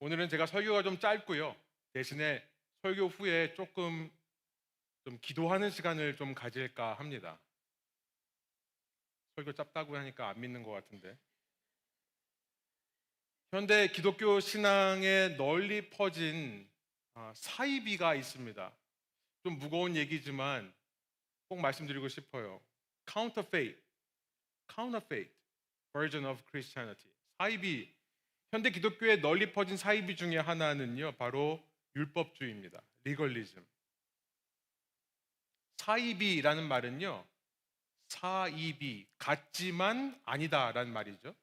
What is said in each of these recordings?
오늘은 제가 설교가 좀 짧고요. 대신에 설교 후에 조금 좀 기도하는 시간을 좀 가질까 합니다. 설교 짧다고 하니까 안 믿는 것 같은데. 현대 기독교 신앙에 널리 퍼진 사이비가 있습니다. 좀 무거운 얘기지만 꼭 말씀드리고 싶어요. Counterfeit, Counterfeit version of Christianity. 사이비, 현대 기독교에 널리 퍼진 사이비 중에 하나는요, 바로 율법주의입니다. 리걸리즘. 사이비라는 말은요, 사이비, 같지만 아니다라는 말이죠.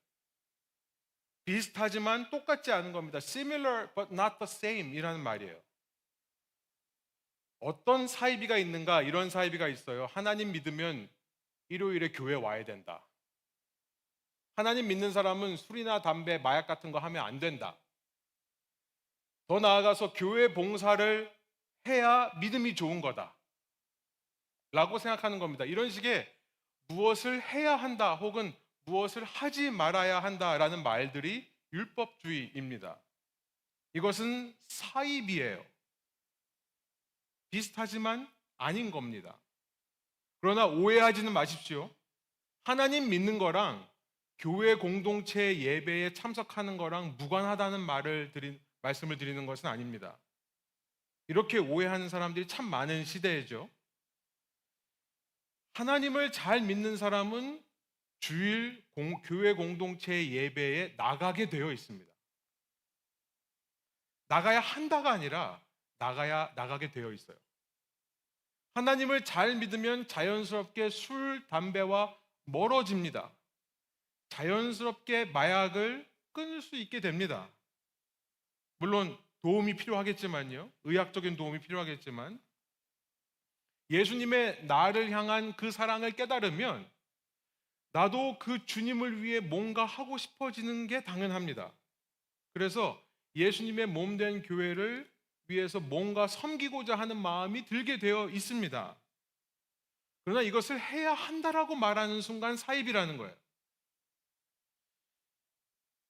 비슷하지만 똑같지 않은 겁니다. Similar but not the same 이라는 말이에요. 어떤 사이비가 있는가? 이런 사이비가 있어요. 하나님 믿으면 일요일에 교회 와야 된다. 하나님 믿는 사람은 술이나 담배, 마약 같은 거 하면 안 된다. 더 나아가서 교회 봉사를 해야 믿음이 좋은 거다. 라고 생각하는 겁니다. 이런 식의 무엇을 해야 한다 혹은 무엇을 하지 말아야 한다라는 말들이 율법주의입니다. 이것은 사이비예요. 비슷하지만 아닌 겁니다. 그러나 오해하지는 마십시오. 하나님 믿는 거랑 교회 공동체 예배에 참석하는 거랑 무관하다는 말씀을 드리는 것은 아닙니다. 이렇게 오해하는 사람들이 참 많은 시대이죠. 하나님을 잘 믿는 사람은 교회 공동체 예배에 나가게 되어 있습니다. 나가야 한다가 아니라 나가게 되어 있어요. 하나님을 잘 믿으면 자연스럽게 술, 담배와 멀어집니다. 자연스럽게 마약을 끊을 수 있게 됩니다. 물론 도움이 필요하겠지만요. 의학적인 도움이 필요하겠지만 예수님의 나를 향한 그 사랑을 깨달으면 나도 그 주님을 위해 뭔가 하고 싶어지는 게 당연합니다. 그래서 예수님의 몸된 교회를 위해서 뭔가 섬기고자 하는 마음이 들게 되어 있습니다. 그러나 이것을 해야 한다라고 말하는 순간 사입이라는 거예요.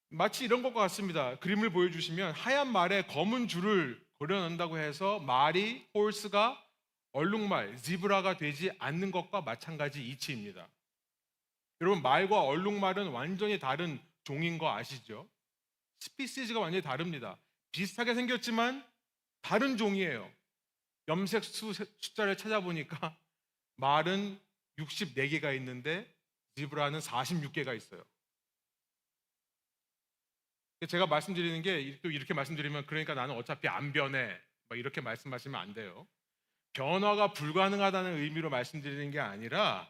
마치 이런 것과 같습니다. 그림을 보여주시면 하얀 말에 검은 줄을 그려놓는다고 해서 말이 홀스가 얼룩말, 지브라가 되지 않는 것과 마찬가지 이치입니다. 여러분, 말과 얼룩말은 완전히 다른 종인 거 아시죠? 스피시즈가 완전히 다릅니다. 비슷하게 생겼지만 다른 종이에요. 염색 숫자를 찾아보니까 말은 64개가 있는데 지브라는 46개가 있어요. 제가 말씀드리는 게 또 이렇게 말씀드리면 그러니까 나는 어차피 안 변해. 이렇게 말씀하시면 안 돼요. 변화가 불가능하다는 의미로 말씀드리는 게 아니라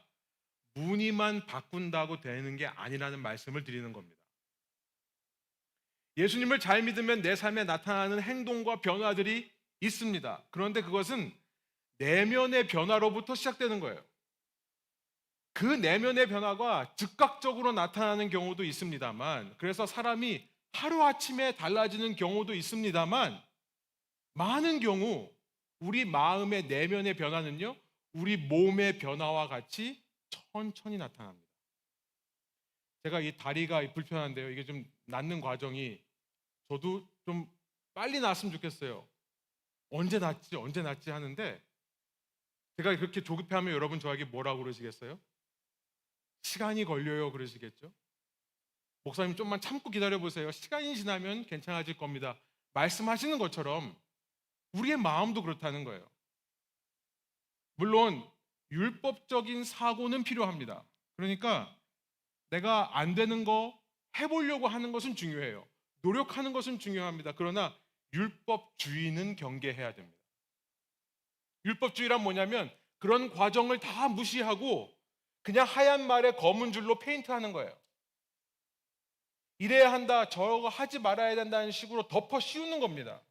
무늬만 바꾼다고 되는 게 아니라는 말씀을 드리는 겁니다. 예수님을 잘 믿으면 내 삶에 나타나는 행동과 변화들이 있습니다. 그런데 그것은 내면의 변화로부터 시작되는 거예요. 그 내면의 변화가 즉각적으로 나타나는 경우도 있습니다만, 그래서 사람이 하루아침에 달라지는 경우도 있습니다만, 많은 경우 우리 마음의 내면의 변화는요, 우리 몸의 변화와 같이 천천히 나타납니다. 제가 이 다리가 불편한데요. 이게 좀 낫는 과정이 저도 좀 빨리 낫으면 좋겠어요. 언제 낫지 하는데 제가 그렇게 조급해하면 여러분 저에게 뭐라고 그러시겠어요? 시간이 걸려요 그러시겠죠? 목사님 좀만 참고 기다려보세요. 시간이 지나면 괜찮아질 겁니다. 말씀하시는 것처럼 우리의 마음도 그렇다는 거예요. 물론 율법적인 사고는 필요합니다. 그러니까 내가 안 되는 거 해보려고 하는 것은 중요해요. 노력하는 것은 중요합니다. 그러나 율법주의는 경계해야 됩니다. 율법주의란 뭐냐면 그런 과정을 다 무시하고 그냥 하얀 말에 검은 줄로 페인트하는 거예요. 이래야 한다, 저거 하지 말아야 된다는 식으로 덮어 씌우는 겁니다.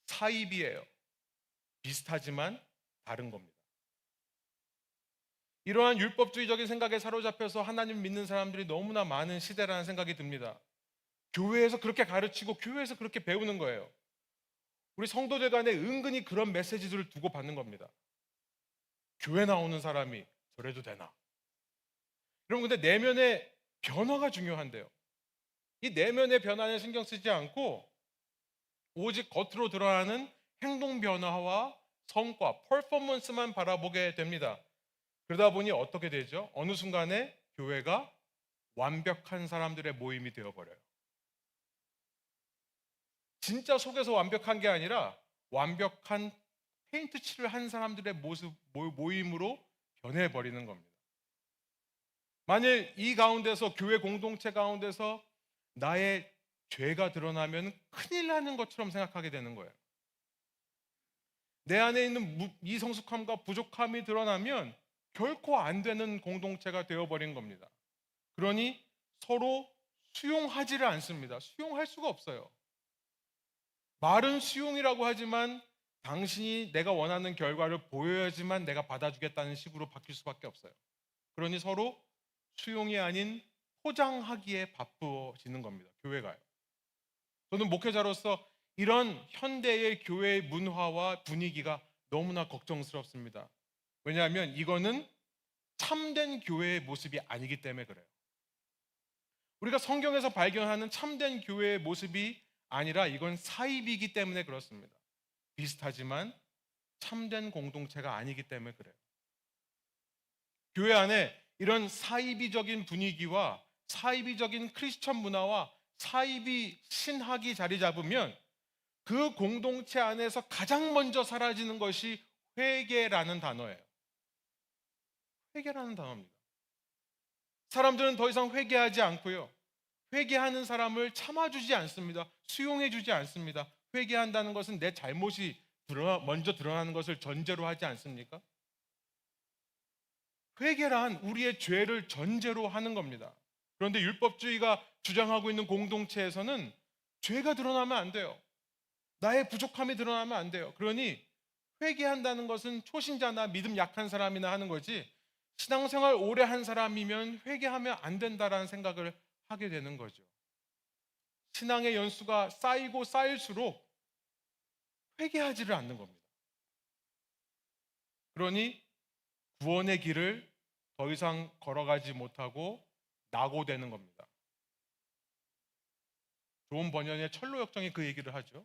사입이에요. 비슷하지만 다른 겁니다. 이러한 율법주의적인 생각에 사로잡혀서 하나님 믿는 사람들이 너무나 많은 시대라는 생각이 듭니다. 교회에서 그렇게 가르치고 교회에서 그렇게 배우는 거예요. 우리 성도들 간에 은근히 그런 메시지들을 두고 받는 겁니다. 교회 나오는 사람이 저래도 되나? 여러분, 근데 내면의 변화가 중요한데요. 이 내면의 변화에 신경 쓰지 않고 오직 겉으로 드러나는 행동 변화와 성과, 퍼포먼스만 바라보게 됩니다. 그러다 보니 어떻게 되죠? 어느 순간에 교회가 완벽한 사람들의 모임이 되어버려요. 진짜 속에서 완벽한 게 아니라 완벽한 페인트 칠을 한 사람들의 모습, 모임으로 변해버리는 겁니다. 만일 이 가운데서, 교회 공동체 가운데서 나의 죄가 드러나면 큰일 나는 것처럼 생각하게 되는 거예요. 내 안에 있는 미성숙함과 부족함이 드러나면 결코 안 되는 공동체가 되어버린 겁니다. 그러니 서로 수용하지를 않습니다. 수용할 수가 없어요. 말은 수용이라고 하지만 당신이 내가 원하는 결과를 보여야지만 내가 받아주겠다는 식으로 바뀔 수밖에 없어요. 그러니 서로 수용이 아닌 포장하기에 바쁘지는 겁니다. 교회가요. 저는 목회자로서 이런 현대의 교회의 문화와 분위기가 너무나 걱정스럽습니다. 왜냐하면 이거는 참된 교회의 모습이 아니기 때문에 그래요. 우리가 성경에서 발견하는 참된 교회의 모습이 아니라 이건 사입이기 때문에 그렇습니다. 비슷하지만 참된 공동체가 아니기 때문에 그래요. 교회 안에 이런 사이비적인 분위기와 사이비적인 크리스천 문화와 사이비 신학이 자리 잡으면 그 공동체 안에서 가장 먼저 사라지는 것이 회개라는 단어예요. 회개라는 단어입니다. 사람들은 더 이상 회개하지 않고요. 회개하는 사람을 참아주지 않습니다. 수용해주지 않습니다. 회개한다는 것은 내 잘못이 먼저 드러나는 것을 전제로 하지 않습니까? 회개란 우리의 죄를 전제로 하는 겁니다. 그런데 율법주의가 주장하고 있는 공동체에서는 죄가 드러나면 안 돼요. 나의 부족함이 드러나면 안 돼요. 그러니 회개한다는 것은 초신자나 믿음 약한 사람이나 하는 거지, 신앙생활 오래 한 사람이면 회개하면 안 된다라는 생각을 하게 되는 거죠. 신앙의 연수가 쌓이고 쌓일수록 회개하지를 않는 겁니다. 그러니 구원의 길을 더 이상 걸어가지 못하고 낙오되는 겁니다. 좋은 번연의 철로역정이 그 얘기를 하죠.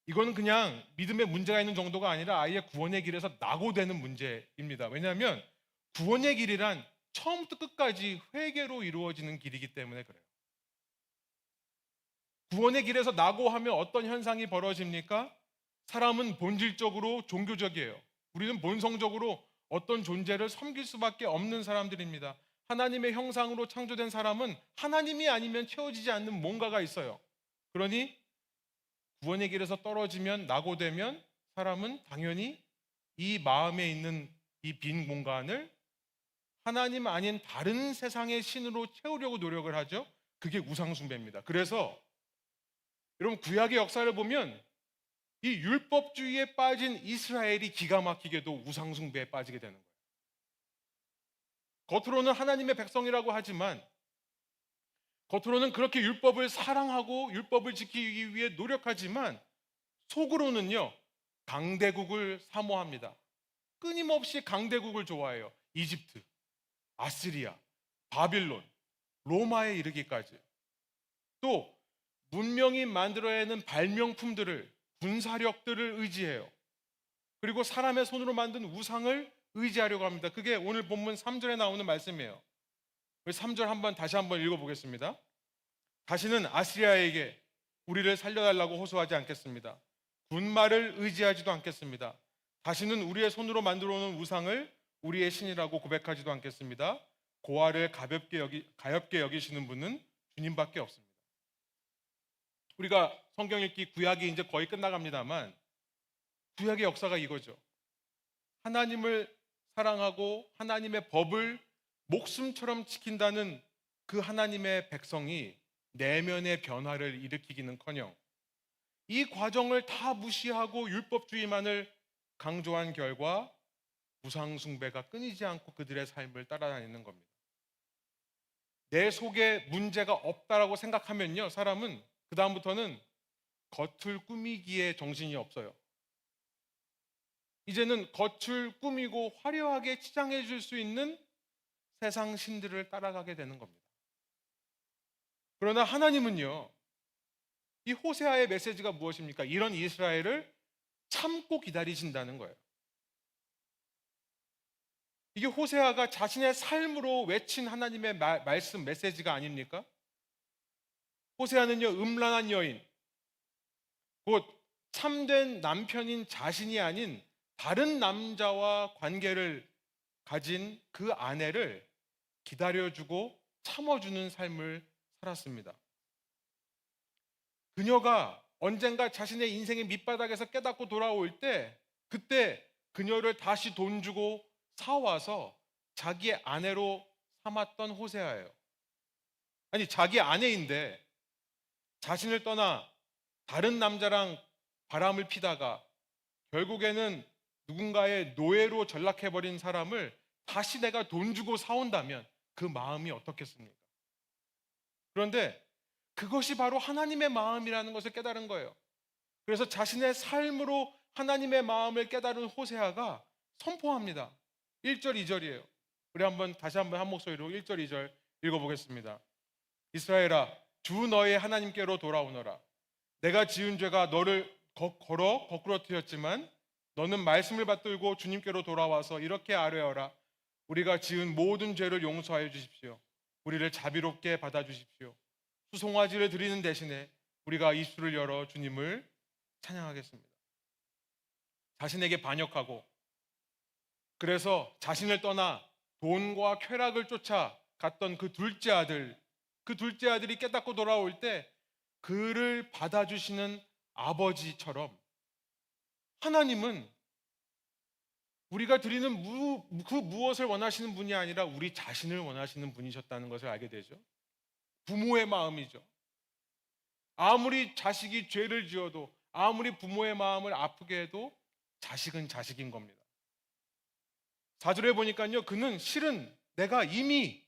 이거는 그냥 믿음에 문제가 있는 정도가 아니라 아예 구원의 길에서 낙오되는 문제입니다. 왜냐하면 구원의 길이란 처음부터 끝까지 회개로 이루어지는 길이기 때문에 그래요. 구원의 길에서 낙오하면 어떤 현상이 벌어집니까? 사람은 본질적으로 종교적이에요. 우리는 본성적으로 어떤 존재를 섬길 수밖에 없는 사람들입니다. 하나님의 형상으로 창조된 사람은 하나님이 아니면 채워지지 않는 뭔가가 있어요. 그러니 구원의 길에서 떨어지면, 낙오되면 사람은 당연히 이 마음에 있는 이 빈 공간을 하나님 아닌 다른 세상의 신으로 채우려고 노력을 하죠. 그게 우상숭배입니다. 그래서 여러분, 구약의 역사를 보면 이 율법주의에 빠진 이스라엘이 기가 막히게도 우상숭배에 빠지게 되는 거예요. 겉으로는 하나님의 백성이라고 하지만, 겉으로는 그렇게 율법을 사랑하고 율법을 지키기 위해 노력하지만 속으로는요, 강대국을 사모합니다. 끊임없이 강대국을 좋아해요. 이집트, 아시리아, 바빌론, 로마에 이르기까지. 또 문명이 만들어내는 발명품들을, 군사력들을 의지해요. 그리고 사람의 손으로 만든 우상을 의지하려고 합니다. 그게 오늘 본문 3절에 나오는 말씀이에요. 3절 다시 한번 읽어보겠습니다. 다시는 아시리아에게 우리를 살려달라고 호소하지 않겠습니다. 군말을 의지하지도 않겠습니다. 다시는 우리의 손으로 만들어 놓은 우상을 우리의 신이라고 고백하지도 않겠습니다. 고아를 가볍게 여기시는 분은 주님밖에 없습니다. 우리가 성경 읽기, 구약이 이제 거의 끝나갑니다만 구약의 역사가 이거죠. 하나님을 사랑하고 하나님의 법을 목숨처럼 지킨다는 그 하나님의 백성이 내면의 변화를 일으키기는커녕 이 과정을 다 무시하고 율법주의만을 강조한 결과 우상숭배가 끊이지 않고 그들의 삶을 따라다니는 겁니다. 내 속에 문제가 없다라고 생각하면요, 사람은 그 다음부터는 겉을 꾸미기에 정신이 없어요. 이제는 겉을 꾸미고 화려하게 치장해 줄 수 있는 세상 신들을 따라가게 되는 겁니다. 그러나 하나님은요, 이 호세아의 메시지가 무엇입니까? 이런 이스라엘을 참고 기다리신다는 거예요. 이게 호세아가 자신의 삶으로 외친 하나님의 말씀, 메시지가 아닙니까? 호세아는요, 음란한 여인, 곧 참된 남편인 자신이 아닌 다른 남자와 관계를 가진 그 아내를 기다려주고 참아주는 삶을 살았습니다. 그녀가 언젠가 자신의 인생의 밑바닥에서 깨닫고 돌아올 때, 그때 그녀를 다시 돈 주고 사와서 자기의 아내로 삼았던 호세아예요. 아니, 자기 아내인데 자신을 떠나 다른 남자랑 바람을 피다가 결국에는 누군가의 노예로 전락해버린 사람을 다시 내가 돈 주고 사온다면 그 마음이 어떻겠습니까? 그런데 그것이 바로 하나님의 마음이라는 것을 깨달은 거예요. 그래서 자신의 삶으로 하나님의 마음을 깨달은 호세아가 선포합니다. 1절, 2절이에요. 우리 다시 한번 한 목소리로 1절, 2절 읽어보겠습니다. 이스라엘아, 주 너의 하나님께로 돌아오너라. 내가 지은 죄가 너를 거꾸로 트였지만 너는 말씀을 받들고 주님께로 돌아와서 이렇게 아뢰어라. 우리가 지은 모든 죄를 용서하여 주십시오. 우리를 자비롭게 받아주십시오. 수송아지를 드리는 대신에 우리가 입술을 열어 주님을 찬양하겠습니다. 자신에게 반역하고 그래서 자신을 떠나 돈과 쾌락을 쫓아 갔던 그 둘째 아들이 깨닫고 돌아올 때 그를 받아주시는 아버지처럼 하나님은 우리가 드리는 그 무엇을 원하시는 분이 아니라 우리 자신을 원하시는 분이셨다는 것을 알게 되죠. 부모의 마음이죠. 아무리 자식이 죄를 지어도, 아무리 부모의 마음을 아프게 해도 자식은 자식인 겁니다. 4절에 보니까요, 그는 실은 내가 이미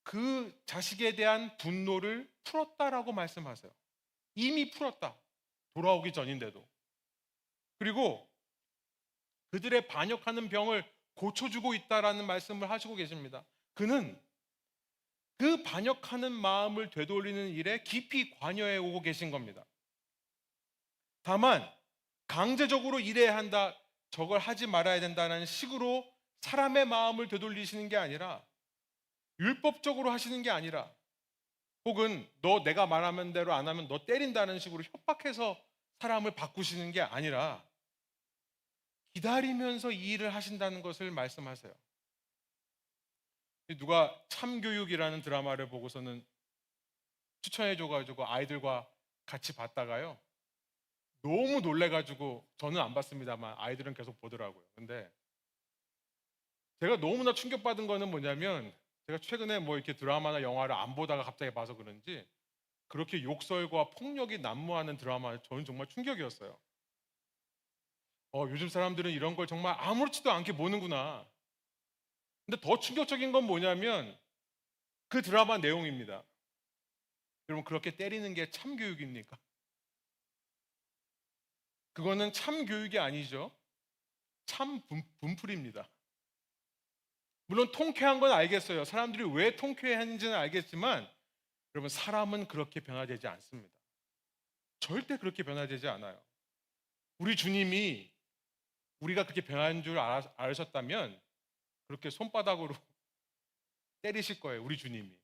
그 자식에 대한 분노를 풀었다라고 말씀하세요. 이미 풀었다. 돌아오기 전인데도. 그리고 그들의 반역하는 병을 고쳐주고 있다라는 말씀을 하시고 계십니다. 그는 그 반역하는 마음을 되돌리는 일에 깊이 관여해 오고 계신 겁니다. 다만 강제적으로 이래야 한다, 저걸 하지 말아야 된다는 식으로 사람의 마음을 되돌리시는 게 아니라, 율법적으로 하시는 게 아니라, 혹은 너 내가 말하는 대로 안 하면 너 때린다는 식으로 협박해서 사람을 바꾸시는 게 아니라 기다리면서 이 일을 하신다는 것을 말씀하세요. 누가 참교육이라는 드라마를 보고서는 추천해줘가지고 아이들과 같이 봤다가요, 너무 놀래가지고, 저는 안 봤습니다만 아이들은 계속 보더라고요. 근데 제가 너무나 충격받은 거는 뭐냐면, 제가 최근에 뭐 이렇게 드라마나 영화를 안 보다가 갑자기 봐서 그런지 그렇게 욕설과 폭력이 난무하는 드라마, 저는 정말 충격이었어요. 요즘 사람들은 이런 걸 정말 아무렇지도 않게 보는구나. 근데 더 충격적인 건 뭐냐면 그 드라마 내용입니다. 여러분, 그렇게 때리는 게 참교육입니까? 그거는 참교육이 아니죠. 참 분풀입니다. 물론 통쾌한 건 알겠어요. 사람들이 왜 통쾌했는지는 알겠지만, 여러분, 사람은 그렇게 변화되지 않습니다. 절대 그렇게 변화되지 않아요. 우리 주님이 우리가 그렇게 변한 줄 아셨다면 그렇게 손바닥으로 때리실 거예요, 우리 주님이.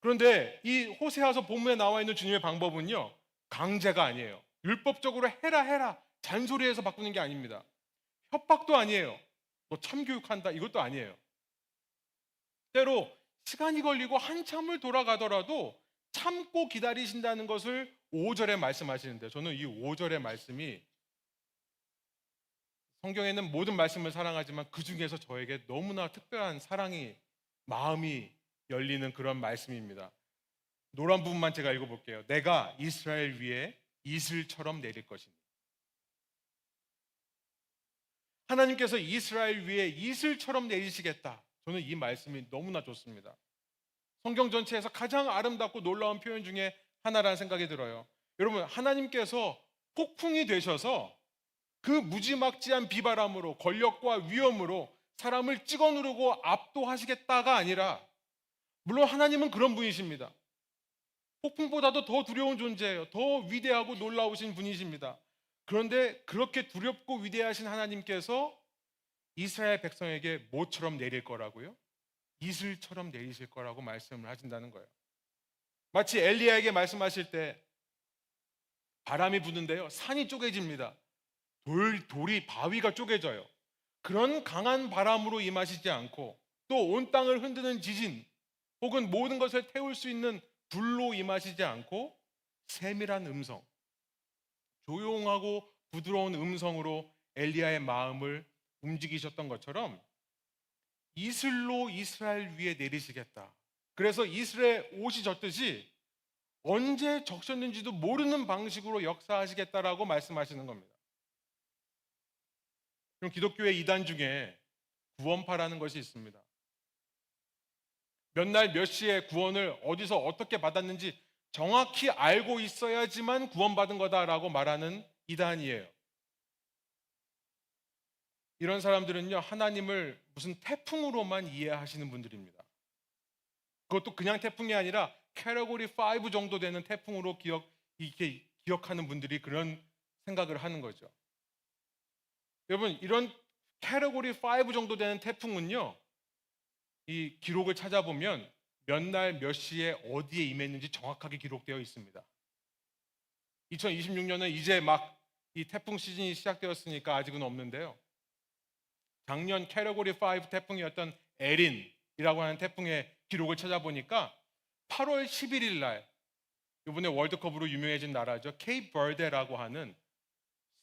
그런데 이 호세아서 본문에 나와 있는 주님의 방법은요, 강제가 아니에요. 율법적으로 해라 잔소리해서 바꾸는 게 아닙니다. 협박도 아니에요. 너 참교육한다, 이것도 아니에요. 때로 시간이 걸리고 한참을 돌아가더라도 참고 기다리신다는 것을 5절에 말씀하시는데, 저는 이 5절의 말씀이, 성경에는 모든 말씀을 사랑하지만 그 중에서 저에게 너무나 특별한 마음이 열리는 그런 말씀입니다. 노란 부분만 제가 읽어볼게요. 내가 이스라엘 위에 이슬처럼 내릴 것이니. 하나님께서 이스라엘 위에 이슬처럼 내리시겠다. 저는 이 말씀이 너무나 좋습니다. 성경 전체에서 가장 아름답고 놀라운 표현 중에 하나라는 생각이 들어요. 여러분, 하나님께서 폭풍이 되셔서 그 무지막지한 비바람으로, 권력과 위험으로 사람을 찍어 누르고 압도하시겠다가 아니라 물론 하나님은 그런 분이십니다. 폭풍보다도 더 두려운 존재예요. 더 위대하고 놀라우신 분이십니다. 그런데 그렇게 두렵고 위대하신 하나님께서 이스라엘 백성에게 뭐처럼 내릴 거라고요? 이슬처럼 내리실 거라고 말씀을 하신다는 거예요. 마치 엘리야에게 말씀하실 때 바람이 부는데요, 산이 쪼개집니다. 돌이 바위가 쪼개져요. 그런 강한 바람으로 임하시지 않고 또 온 땅을 흔드는 지진 혹은 모든 것을 태울 수 있는 불로 임하시지 않고 세밀한 음성, 조용하고 부드러운 음성으로 엘리야의 마음을 움직이셨던 것처럼 이슬로 이스라엘 위에 내리시겠다. 그래서 이슬에 옷이 젖듯이 언제 적셨는지도 모르는 방식으로 역사하시겠다라고 말씀하시는 겁니다. 그럼 기독교의 이단 중에 구원파라는 것이 있습니다. 몇 날 몇 시에 구원을 어디서 어떻게 받았는지 정확히 알고 있어야지만 구원받은 거다라고 말하는 이단이에요. 이런 사람들은요, 하나님을 무슨 태풍으로만 이해하시는 분들입니다. 그것도 그냥 태풍이 아니라 캐러고리 5 정도 되는 태풍으로 이렇게 기억하는 분들이 그런 생각을 하는 거죠. 여러분, 이런 캐러고리 5 정도 되는 태풍은요, 이 기록을 찾아보면 몇 날 몇 시에 어디에 임했는지 정확하게 기록되어 있습니다. 2026년은 이제 막 이 태풍 시즌이 시작되었으니까 아직은 없는데요. 작년 캐러고리 5 태풍이었던 에린이라고 하는 태풍의 기록을 찾아보니까 8월 11일 날, 이번에 월드컵으로 유명해진 나라죠, 케이프 버데라고 하는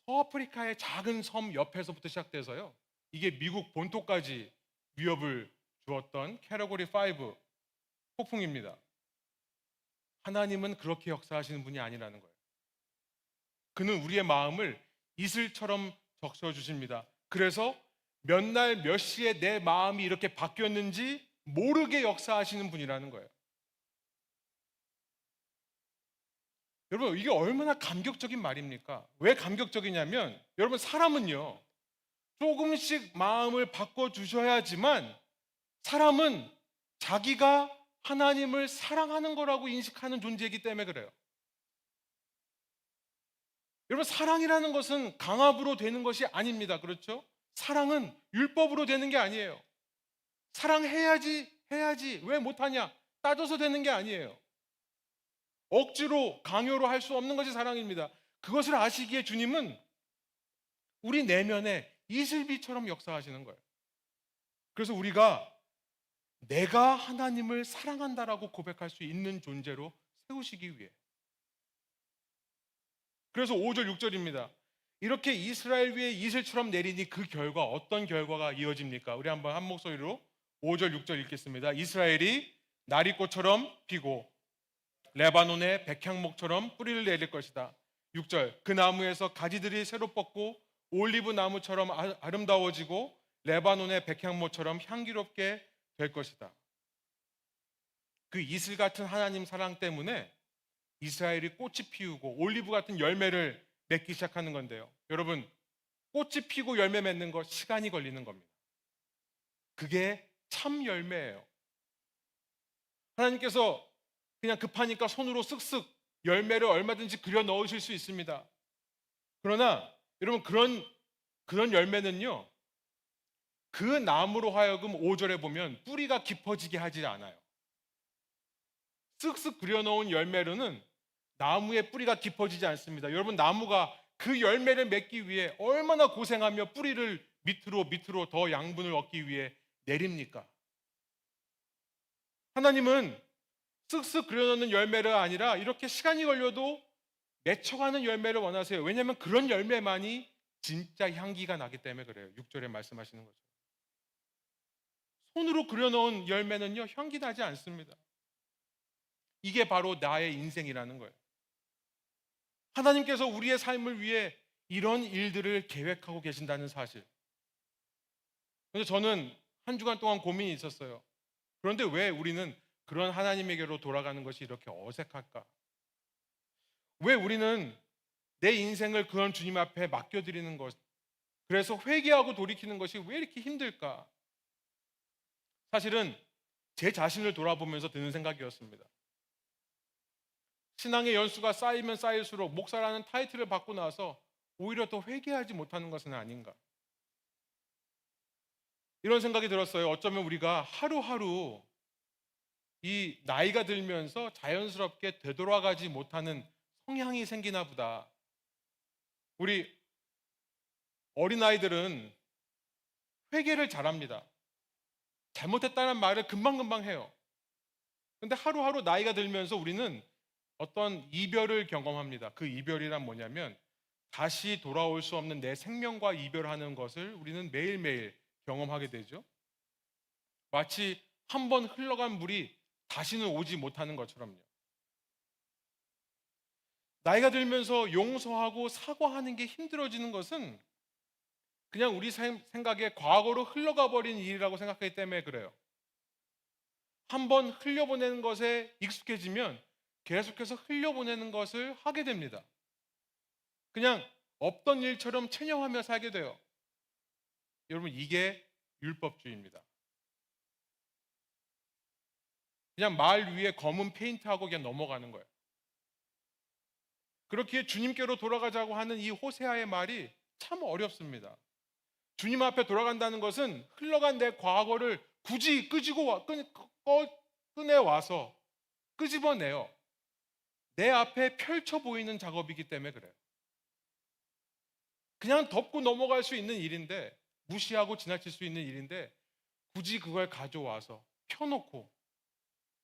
서아프리카의 작은 섬 옆에서부터 시작돼서요, 이게 미국 본토까지 위협을 주었던 캐러고리 5 폭풍입니다. 하나님은 그렇게 역사하시는 분이 아니라는 거예요. 그는 우리의 마음을 이슬처럼 적셔주십니다. 그래서 몇 날 몇 시에 내 마음이 이렇게 바뀌었는지 모르게 역사하시는 분이라는 거예요. 여러분, 이게 얼마나 감격적인 말입니까? 왜 감격적이냐면, 여러분, 사람은요, 조금씩 마음을 바꿔주셔야지만 사람은 자기가 하나님을 사랑하는 거라고 인식하는 존재이기 때문에 그래요. 여러분, 사랑이라는 것은 강압으로 되는 것이 아닙니다. 그렇죠? 사랑은 율법으로 되는 게 아니에요. 사랑해야지, 해야지, 왜 못하냐? 따져서 되는 게 아니에요. 억지로, 강요로 할 수 없는 것이 사랑입니다. 그것을 아시기에 주님은 우리 내면에 이슬비처럼 역사하시는 거예요. 그래서 우리가 내가 하나님을 사랑한다라고 고백할 수 있는 존재로 세우시기 위해. 그래서 5절, 6절입니다. 이렇게 이스라엘 위에 이슬처럼 내리니 그 결과 어떤 결과가 이어집니까? 우리 한번 한 목소리로 5절, 6절 읽겠습니다. 이스라엘이 나리꽃처럼 피고 레바논의 백향목처럼 뿌리를 내릴 것이다. 6절, 그 나무에서 가지들이 새로 뻗고 올리브 나무처럼 아름다워지고 레바논의 백향목처럼 향기롭게 될 것이다. 그 이슬 같은 하나님 사랑 때문에 이스라엘이 꽃이 피우고 올리브 같은 열매를 맺기 시작하는 건데요. 여러분, 꽃이 피고 열매 맺는 거 시간이 걸리는 겁니다. 그게 참 열매예요. 하나님께서 그냥 급하니까 손으로 쓱쓱 열매를 얼마든지 그려 넣으실 수 있습니다. 그러나 여러분, 그런 열매는요, 그 나무로 하여금 5절에 보면 뿌리가 깊어지게 하지 않아요. 쓱쓱 그려놓은 열매로는 나무의 뿌리가 깊어지지 않습니다. 여러분, 나무가 그 열매를 맺기 위해 얼마나 고생하며 뿌리를 밑으로 더 양분을 얻기 위해 내립니까? 하나님은 쓱쓱 그려놓는 열매가 아니라 이렇게 시간이 걸려도 맺혀가는 열매를 원하세요. 왜냐하면 그런 열매만이 진짜 향기가 나기 때문에 그래요. 6절에 말씀하시는 거죠. 손으로 그려놓은 열매는요, 향기 나지 않습니다. 이게 바로 나의 인생이라는 거예요. 하나님께서 우리의 삶을 위해 이런 일들을 계획하고 계신다는 사실. 그런데 저는 한 주간 동안 고민이 있었어요. 그런데 왜 우리는 그런 하나님에게로 돌아가는 것이 이렇게 어색할까? 왜 우리는 내 인생을 그런 주님 앞에 맡겨드리는 것, 그래서 회개하고 돌이키는 것이 왜 이렇게 힘들까? 사실은 제 자신을 돌아보면서 드는 생각이었습니다. 신앙의 연수가 쌓이면 쌓일수록 목사라는 타이틀을 받고 나서 오히려 더 회개하지 못하는 것은 아닌가, 이런 생각이 들었어요. 어쩌면 우리가 하루하루 이 나이가 들면서 자연스럽게 되돌아가지 못하는 성향이 생기나 보다. 우리 어린아이들은 회개를 잘합니다. 잘못했다는 말을 금방금방 해요. 근데 하루하루 나이가 들면서 우리는 어떤 이별을 경험합니다. 그 이별이란 뭐냐면 다시 돌아올 수 없는 내 생명과 이별하는 것을 우리는 매일매일 경험하게 되죠. 마치 한 번 흘러간 물이 다시는 오지 못하는 것처럼요. 나이가 들면서 용서하고 사과하는 게 힘들어지는 것은 그냥 우리 생각에 과거로 흘러가 버린 일이라고 생각하기 때문에 그래요. 한 번 흘려보내는 것에 익숙해지면 계속해서 흘려보내는 것을 하게 됩니다. 그냥 없던 일처럼 체념하며 살게 돼요. 여러분, 이게 율법주의입니다. 그냥 말 위에 검은 페인트하고 그냥 넘어가는 거예요. 그렇기에 주님께로 돌아가자고 하는 이 호세아의 말이 참 어렵습니다. 주님 앞에 돌아간다는 것은 흘러간 내 과거를 굳이 꺼내와서 끄집어내요. 내 앞에 펼쳐 보이는 작업이기 때문에 그래요. 그냥 덮고 넘어갈 수 있는 일인데, 무시하고 지나칠 수 있는 일인데 굳이 그걸 가져와서 펴놓고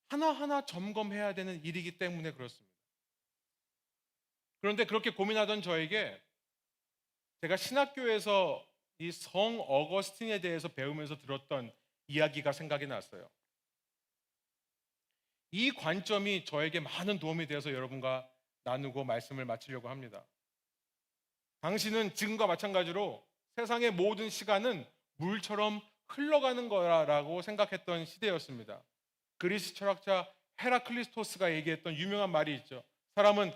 하나하나 점검해야 되는 일이기 때문에 그렇습니다. 그런데 그렇게 고민하던 저에게 제가 신학교에서 이 성 어거스틴에 대해서 배우면서 들었던 이야기가 생각이 났어요. 이 관점이 저에게 많은 도움이 되어서 여러분과 나누고 말씀을 마치려고 합니다. 당신은 지금과 마찬가지로 세상의 모든 시간은 물처럼 흘러가는 거라고 생각했던 시대였습니다. 그리스 철학자 헤라클리스토스가 얘기했던 유명한 말이 있죠. 사람은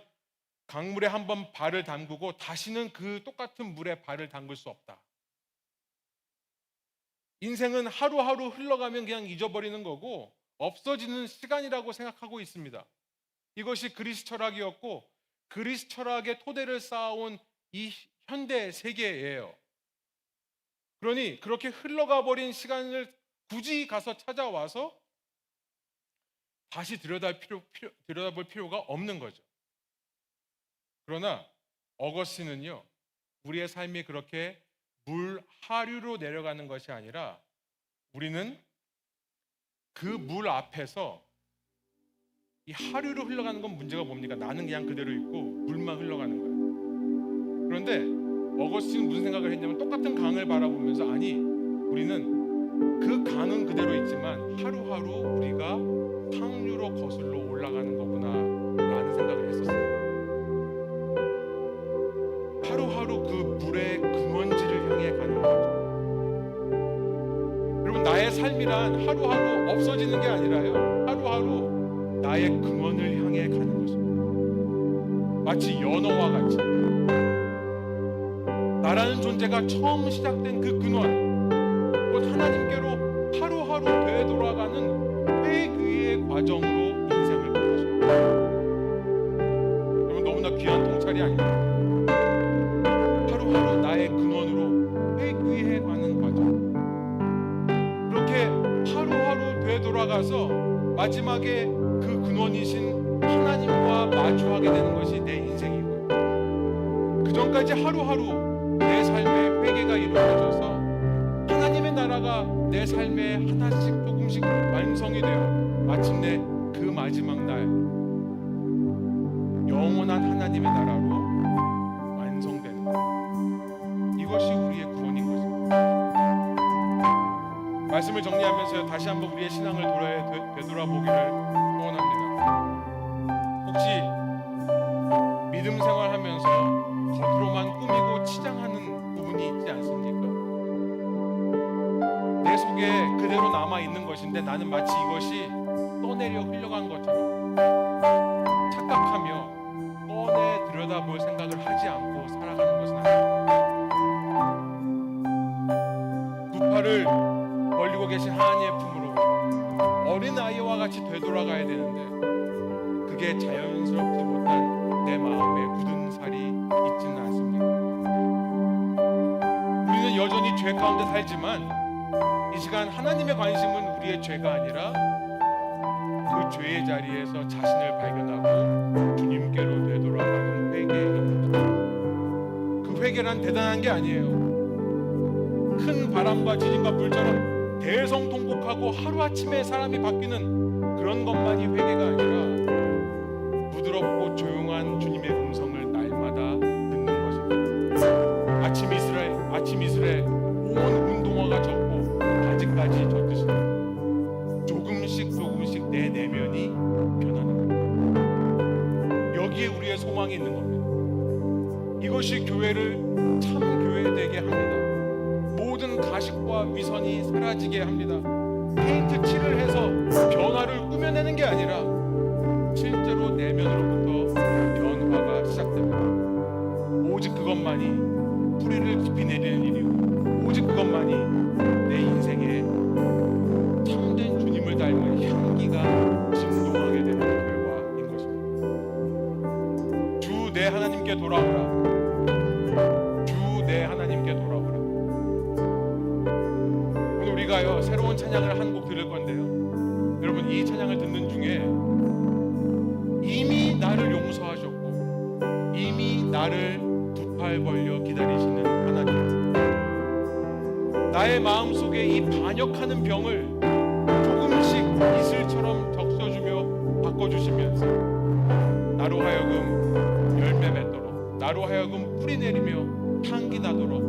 강물에 한번 발을 담그고 다시는 그 똑같은 물에 발을 담글 수 없다. 인생은 하루하루 흘러가면 그냥 잊어버리는 거고 없어지는 시간이라고 생각하고 있습니다. 이것이 그리스 철학이었고 그리스 철학의 토대를 쌓아온 이 현대 세계예요. 그러니 그렇게 흘러가 버린 시간을 굳이 가서 찾아와서 다시 들여다볼 필요가 없는 거죠. 그러나 어거스틴은요, 우리의 삶이 그렇게 물 하류로 내려가는 것이 아니라 우리는 그 물 앞에서 이 하류로 흘러가는 건 문제가 뭡니까? 나는 그냥 그대로 있고 물만 흘러가는 거예요. 그런데 어거스틴은 무슨 생각을 했냐면 똑같은 강을 바라보면서 아니, 우리는 그 강은 그대로 있지만 하루하루 우리가 상류로 거슬러 올라가는 거구나 라는 생각을 했었어요. 하루하루 그 물의 근원지를 향해 가는 거죠. 여러분, 나의 삶이란 하루하루 없어지는 게 아니라요, 하루하루 나의 근원을 향해 가는 것입니다. 마치 연어와 같이 나라는 존재가 처음 시작된 그 근원, 곧 하나님께로 하루하루 되돌아가는 회귀의 과정으로 인생을 보내십니다. 여러분, 너무나 귀한 통찰이 아닙니다. 하루하루 나의 근원으로 회귀해 가는 과정, 그렇게 하루하루 되돌아가서 마지막에 그 근원이신 하나님과 마주하게 되는 것이 내 인생이고요. 그 전까지 하루하루 내 삶의 회개가 이루어져서 하나님의 나라가 내 삶에 하나씩 조금씩 완성이 되어 마침내 그 마지막 날 영원한 하나님의 나라로 완성되는 것, 이것이 우리의 구원인 것입니다. 말씀을 정리하면서 다시 한번 우리의 신앙을 되돌아보기를 소원합니다. 혹시 믿음 생활하면서 겉으로만 꾸미고 치장하는 부분이 있지 않습니까? 내 속에 그대로 남아있는 것인데 나는 마치 이것이 떠내려 흘러간 것처럼 착각하며 꺼내 들여다볼 생각을 하지 않고 살아가는 것은 아닙니다. 두 팔을 벌리고 계신 하나님의 품으로 어린 같이 되돌아가야 되는데 그게 자연스럽지 못한 내 마음에 굳은 살이 있지는 않습니다. 우리는 여전히 죄 가운데 살지만 이 시간 하나님의 관심은 우리의 죄가 아니라 그 죄의 자리에서 자신을 발견하고 주님께로 되돌아가는 회개입니다. 그 회개란 대단한 게 아니에요. 큰 바람과 지진과 불처럼 대성통곡하고 하루아침에 사람이 바뀌는 그런 것만이 회개가 아니라 부드럽고 조용한 주님의 음성을 날마다 듣는 것입니다. 아침 이슬에 온 운동화가 젖고 바지까지 젖듯이 조금씩 내 내면이 변하는 겁니다. 여기에 우리의 소망이 있는 겁니다. 이것이 교회를 참 교회 되게 합니다. 모든 가식과 위선이 사라지게 합니다. 페인트 칠을 해서 변화를 꾸며내는 게 아니라 실제로 내면으로부터 변화가 시작됩니다. 오직 그것만이 뿌리를 깊이 내리는 일이고 오직 그것만이 내 인생에 참된 주님을 닮은 향기가 진동하게 되는 결과인 것입니다. 주 내 하나님께 돌아오라. 주 내 하나님께 돌아오라. 오늘 우리가요 새로운 찬양을 한 곡 들을 건데요. 여러분 이 찬양을 듣는 중에 이미 나를 용서하셨고 이미 나를 두 팔 벌려 기다리시는 하나님, 나의 마음속에 이 반역하는 병을 조금씩 이슬처럼 적셔주며 바꿔주시면서 나로 하여금 열매 맺도록, 나로 하여금 뿌리 내리며 향기 나도록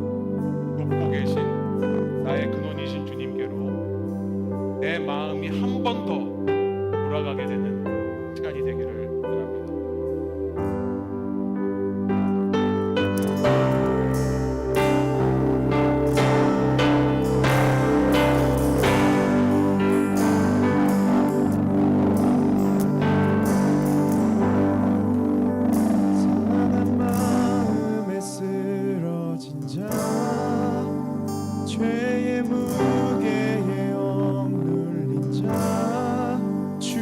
돕고 계신 나의 근원이신 주님께로 내 마음이 한 번 더 돌아가게 되는 시간이 되기를 원합니다. 죄의 무게에 억눌린 자, 주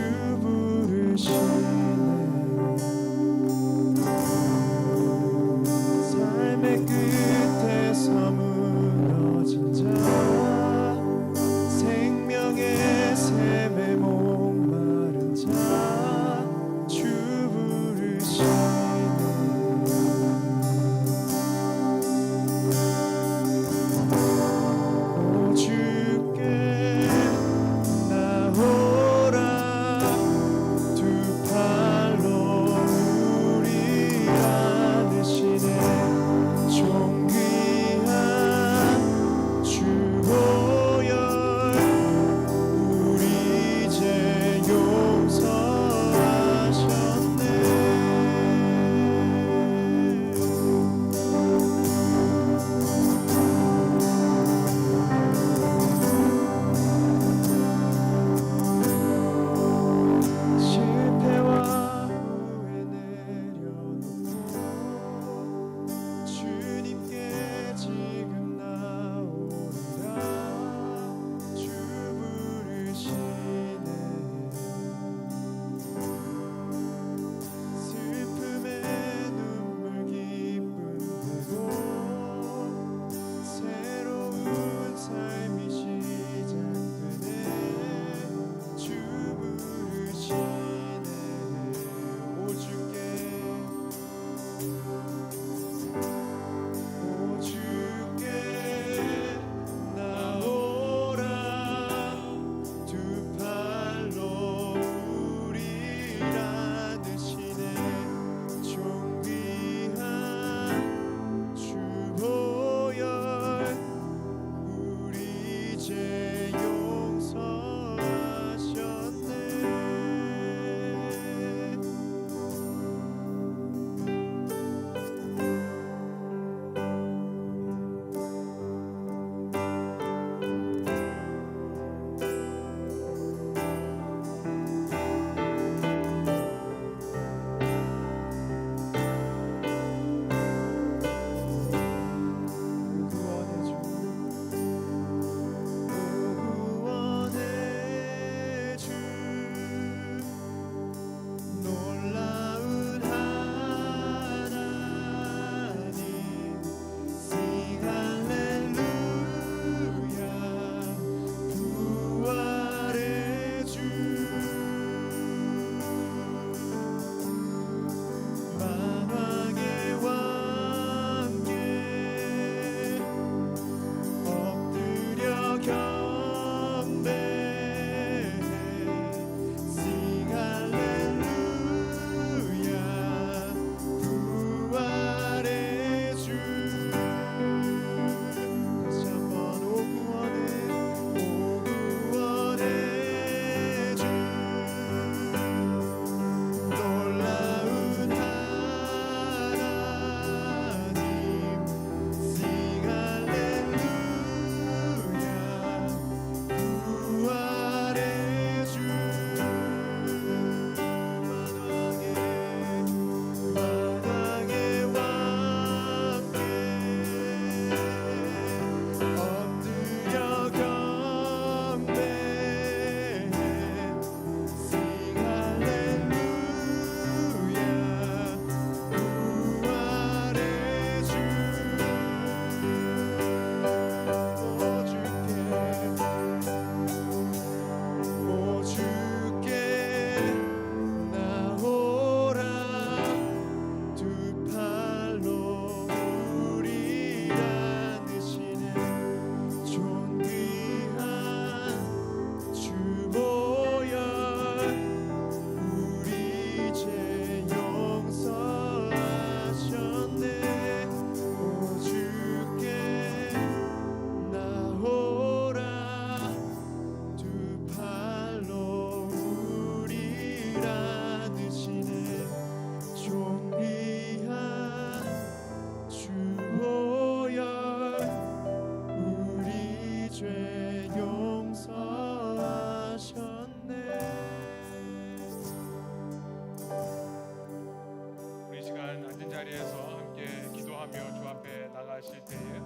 하실 때에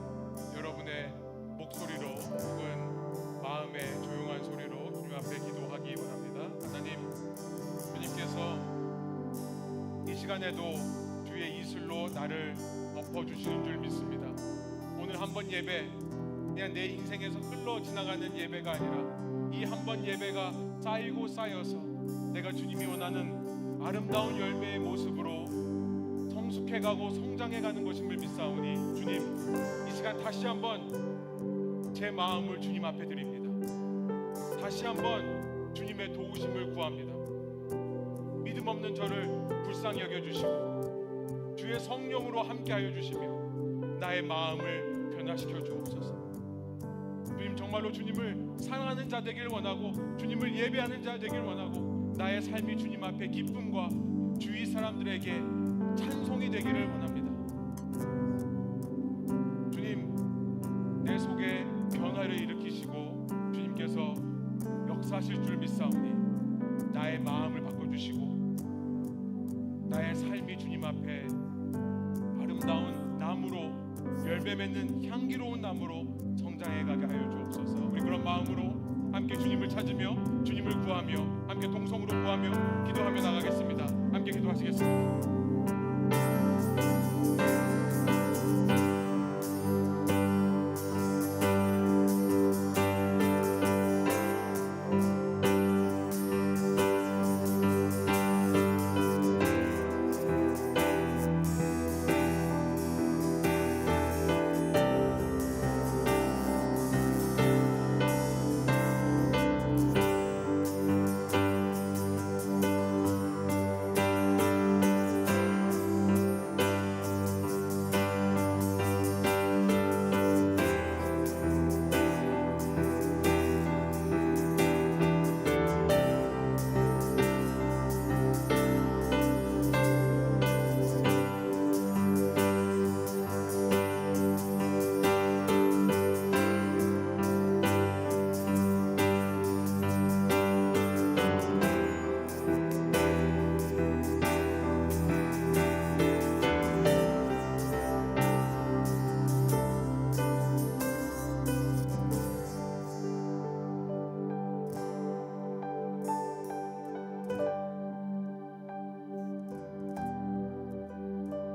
여러분의 목소리로 혹은 마음의 조용한 소리로 주님 앞에 기도하기 원합니다. 하나님, 주님께서 이 시간에도 주의 이슬로 나를 덮어주시는 줄 믿습니다. 오늘 한 번 예배, 그냥 내 인생에서 흘러 지나가는 예배가 아니라 이 한 번 예배가 쌓이고 쌓여서 내가 주님이 원하는 아름다운 열매의 모습으로 성숙해가고 성장해가는 것임을 믿사오니 주님, 이 시간 다시 한번 제 마음을 주님 앞에 드립니다. 다시 한번 주님의 도우심을 구합니다. 믿음 없는 저를 불쌍히 여겨주시고 주의 성령으로 함께하여 주시며 나의 마음을 변화시켜 주옵소서. 주님, 정말로 주님을 사랑하는 자 되길 원하고 주님을 예배하는 자 되길 원하고 나의 삶이 주님 앞에 기쁨과 주위 사람들에게 찬송이 되기를 원합니다. 주님, 내 속에 변화를 일으키시고 주님께서 역사하실 줄 믿사오니 나의 마음을 바꿔주시고 나의 삶이 주님 앞에 아름다운 나무로 열매 맺는 향기로운 나무로 성장해가게 하여 주옵소서. 우리 그런 마음으로 함께 주님을 찾으며 주님을 구하며 함께 동성으로 구하며 기도하며 나가겠습니다. 함께 기도하시겠습니다.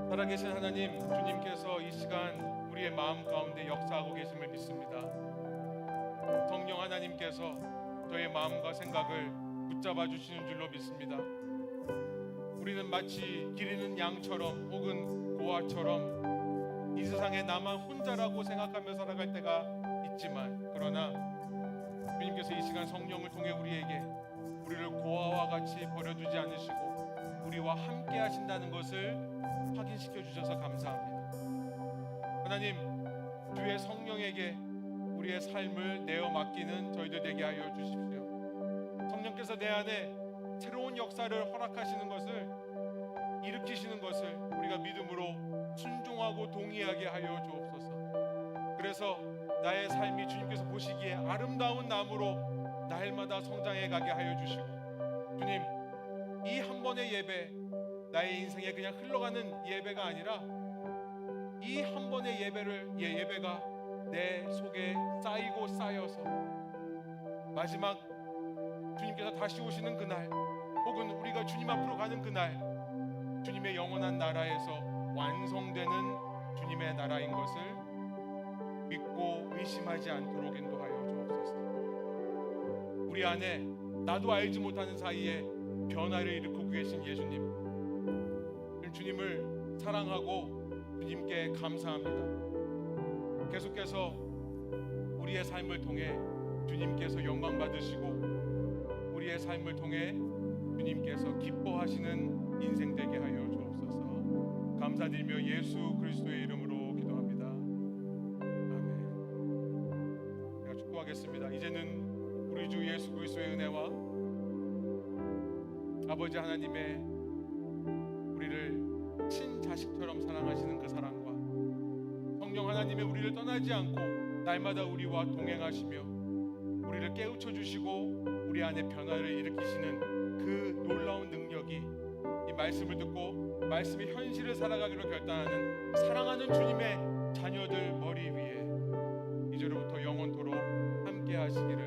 살아계신 하나님, 주님께서 이 시간 우리의 마음 가운데 역사하고 계심을 믿습니다. 성령 하나님께서 저의 마음과 생각을 붙잡아 주시는 줄로 믿습니다. 우리는 마치 기르는 양처럼 혹은 고아처럼 이 세상에 나만 혼자라고 생각하며 살아갈 때가 있지만, 그러나 주님께서 이 시간 성령을 통해 우리를 고아와 같이 버려두지 않으시고 우리와 함께 하신다는 것을 확인시켜 주셔서 감사합니다. 하나님, 주의 성령에게 우리의 삶을 내어 맡기는 저희들 되게 하여 주십시오. 성령께서 내 안에 새로운 역사를 허락하시는 것을, 일으키시는 것을 우리가 믿음으로 순종하고 동의하게 하여 주옵소서. 그래서 나의 삶이 주님께서 보시기에 아름다운 나무로 날마다 성장해 가게 하여 주시고, 주님, 이 한 번의 예배, 나의 인생에 그냥 흘러가는 예배가 아니라 이 한 번의 예배가 내 속에 쌓이고 쌓여서 마지막 주님께서 다시 오시는 그날, 혹은 우리가 주님 앞으로 가는 그날, 주님의 영원한 나라에서 완성되는 주님의 나라인 것을 믿고 의심하지 않도록 인도하여 주옵소서. 우리 안에 나도 알지 못하는 사이에 변화를 일으키고 계신 예수님, 주님을 사랑하고 주님께 감사합니다. 계속해서 우리의 삶을 통해 주님께서 영광 받으시고 우리의 삶을 통해 주님께서 기뻐하시는 인생 되게 하여 주옵소서. 감사드리며 예수 그리스도의 이름으로 기도합니다. 아멘. 제가 축복하겠습니다. 이제는 우리 주 예수 그리스도의 은혜와 아버지 하나님의 우리를 친자식처럼 사랑하시는 그 사랑과 성령 하나님의 우리를 떠나지 않고 날마다 우리와 동행하시며 우리를 깨우쳐 주시고 우리 안에 변화를 일으키시는 그 놀라운 능력이 이 말씀을 듣고 말씀의 현실을 살아가기로 결단하는 사랑하는 주님의 자녀들 머리 위에 이제로부터 영원토록 함께 하시기를